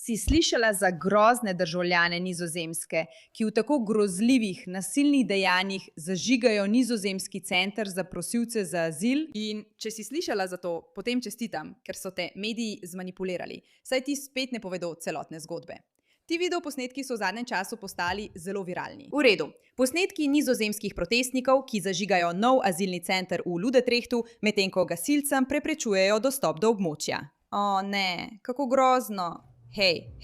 Si slišala za grozne državljane Nizozemske, ki v tako grozljivih, nasilnih dejanjih zažigajo nizozemski center za prosilce za azil? In če si slišala za to, potem čestitam, ker so te mediji zmanipulirali, saj ti spet ne povedo celotne zgodbe. Ti videoposnetki so v zadnjem času postali zelo viralni. V redu, posnetki nizozemskih protestnikov, ki zažigajo nov azilni center v Ludetrechtu, medtem ko gasilcem preprečujejo dostop do območja. O ne, kako grozno. Hej.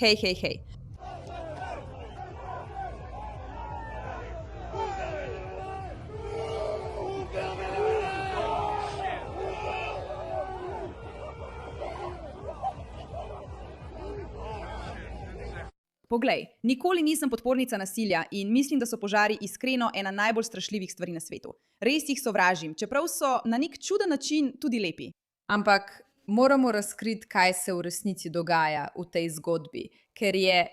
Poglej, nikoli nisem podpornica nasilja in mislim, da so požari iskreno ena najbolj strašljivih stvari na svetu. Res jih sovražim, čeprav so na nek čuden način tudi lepi. Ampak moramo razkriti, kaj se v resnici dogaja v tej zgodbi, ker je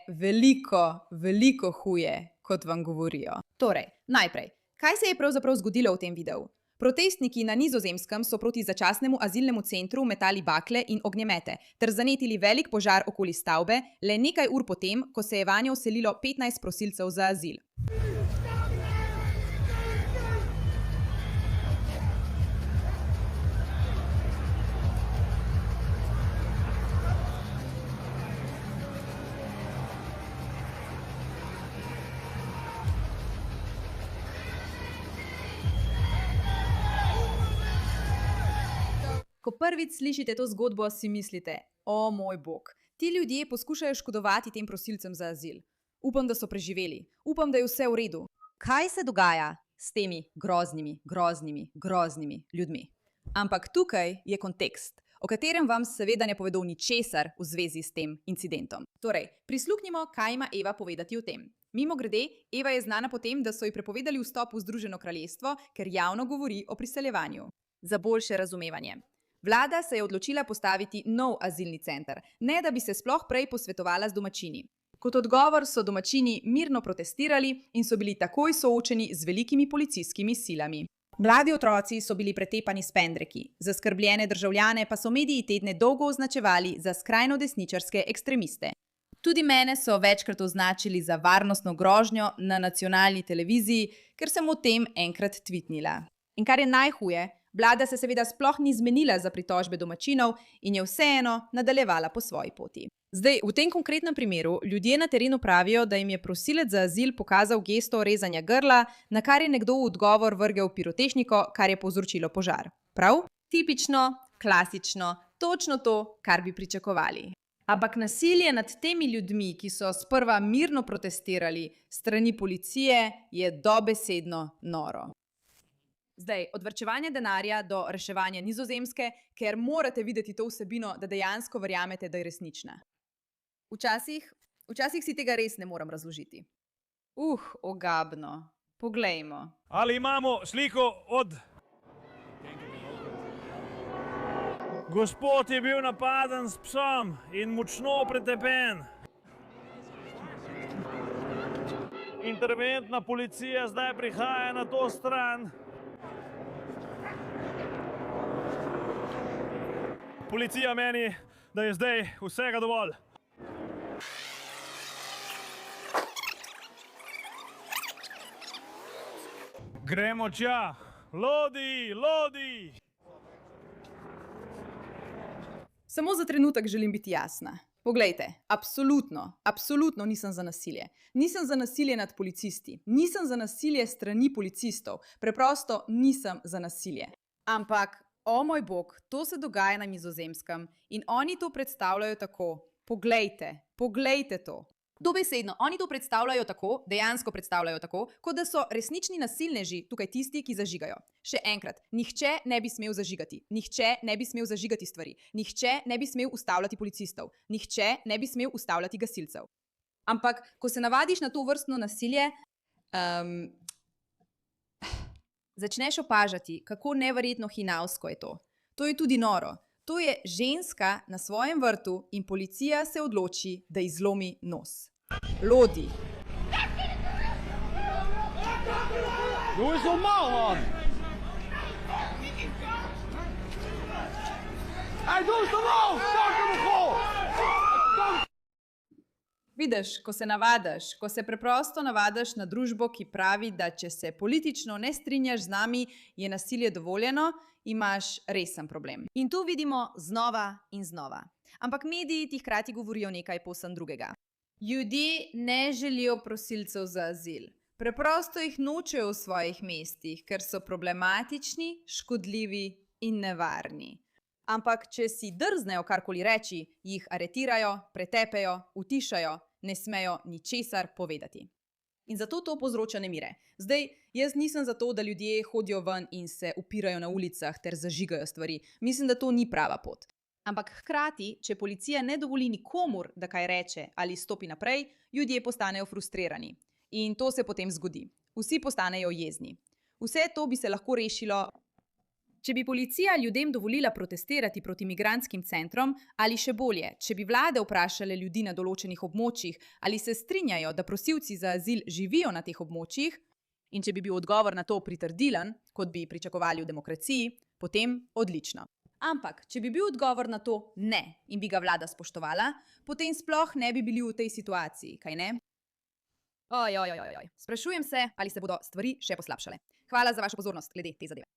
veliko huje, kot vam govorijo. Torej, najprej, kaj se je pravzaprav zgodilo v tem videu? Protestniki na Nizozemskem so proti začasnemu azilnemu centru metali bakle in ognjemete ter zanetili velik požar okoli stavbe le nekaj ur potem, ko se je vanjo vselilo 15 prosilcev za azil. Ko prvič slišite to zgodbo, si mislite, o moj bog, ti ljudje poskušajo škodovati tem prosilcem za azil. Upam, da so preživeli. Upam, da je vse v redu. Kaj se dogaja s temi groznimi ljudmi? Ampak tukaj je kontekst, o katerem vam seveda ne povedo ničesar v zvezi s tem incidentom. Torej, prisluhnimo, kaj ima Eva povedati o tem. Mimogrede, Eva je znana po tem, da so ji prepovedali vstop v Združeno kraljestvo, ker javno govori o priseljevanju. Za boljše razumevanje. Vlada se je odločila postaviti nov azilni center, ne da bi se sploh prej posvetovala z domačini. Kot odgovor so domačini mirno protestirali in so bili takoj soočeni z velikimi policijskimi silami. Mladi otroci so bili pretepani s pendreki, zaskrbljene državljane pa so mediji tedne dolgo označevali za skrajno desničarske ekstremiste. Tudi mene so večkrat označili za varnostno grožnjo na nacionalni televiziji, ker sem o tem enkrat tvitnila. In kar je najhuje, vlada se seveda sploh ni zmenila za pritožbe domačinov in je vseeno nadaljevala po svoji poti. Zdaj, v tem konkretnem primeru ljudje na terenu pravijo, da jim je prosilec za azil pokazal gesto rezanja grla, na kar je nekdo v odgovor vrgel pirotehniko, kar je povzročilo požar. Prav? Tipično, klasično, točno to, kar bi pričakovali. Ampak nasilje nad temi ljudmi, ki so sprva mirno protestirali strani policije, je dobesedno noro. Zdaj, od varčevanja denarja do reševanja Nizozemske, ker morate videti to vsebino, da dejansko verjamete, da je resnična. Včasih si tega res ne moram razložiti. Ogabno. Poglejmo. Ali imamo sliko od... Gospod je bil napaden s psom in močno pretepen. Interventna policija zdaj prihaja na to stran. Policija meni, da je zdaj vsega dovolj. Gremo tja. Lodi! Samo za trenutek želim biti jasna. Poglejte, absolutno nisem za nasilje. Nisem za nasilje nad policisti. Nisem za nasilje strani policistov. Preprosto nisem za nasilje. Ampak, o moj bog, to se dogaja na Nizozemskem in oni to predstavljajo tako. Poglejte to. Dobesedno, oni to predstavljajo tako, dejansko predstavljajo tako, kot da so resnični nasilneži tukaj tisti, ki zažigajo. Še enkrat, nihče ne bi smel zažigati. Nihče ne bi smel zažigati stvari. Nihče ne bi smel ustavljati policistov. Nihče ne bi smel ustavljati gasilcev. Ampak, ko se navadiš na to vrstno nasilje, začneš opažati, kako neverjetno hinavsko je to. To je tudi noro. To je ženska na svojem vrtu in policija se odloči, da ji zlomi nos. Lodi. Doe eens normaal, man! Hey, doe eens normaal! Dank je wel! Vidiš, ko se navadiš, ko se preprosto navadiš na družbo, ki pravi, da če se politično ne strinjaš z nami, je nasilje dovoljeno, imaš resen problem. In to vidimo znova in znova. Ampak mediji ti hkrati govorijo nekaj povsem drugega. Ljudje ne želijo prosilcev za azil. Preprosto jih nočejo v svojih mestih, ker so problematični, škodljivi in nevarni. Ampak, če si drznejo karkoli reči, jih aretirajo, pretepejo, utišajo, ne smejo ničesar povedati. In zato to povzroča nemire. Zdaj, jaz nisem za to, da ljudje hodijo ven in se upirajo na ulicah ter zažigajo stvari. Mislim, da to ni prava pot. Ampak hkrati, če policija ne dovoli nikomur, da kaj reče ali stopi naprej, ljudje postanejo frustrirani. In to se potem zgodi. Vsi postanejo jezni. Vse to bi se lahko rešilo, če bi policija ljudem dovolila protestirati proti migrantskim centrom, ali še bolje, če bi vlade vprašale ljudi na določenih območjih, ali se strinjajo, da prosilci za azil živijo na teh območjih, in če bi bil odgovor na to pritrdilen, kot bi pričakovali v demokraciji, potem odlično. Ampak, če bi bil odgovor na to ne in bi ga vlada spoštovala, potem sploh ne bi bili v tej situaciji, kaj ne? Sprašujem se, ali se bodo stvari še poslabšale. Hvala za vašo pozornost glede te zadeve.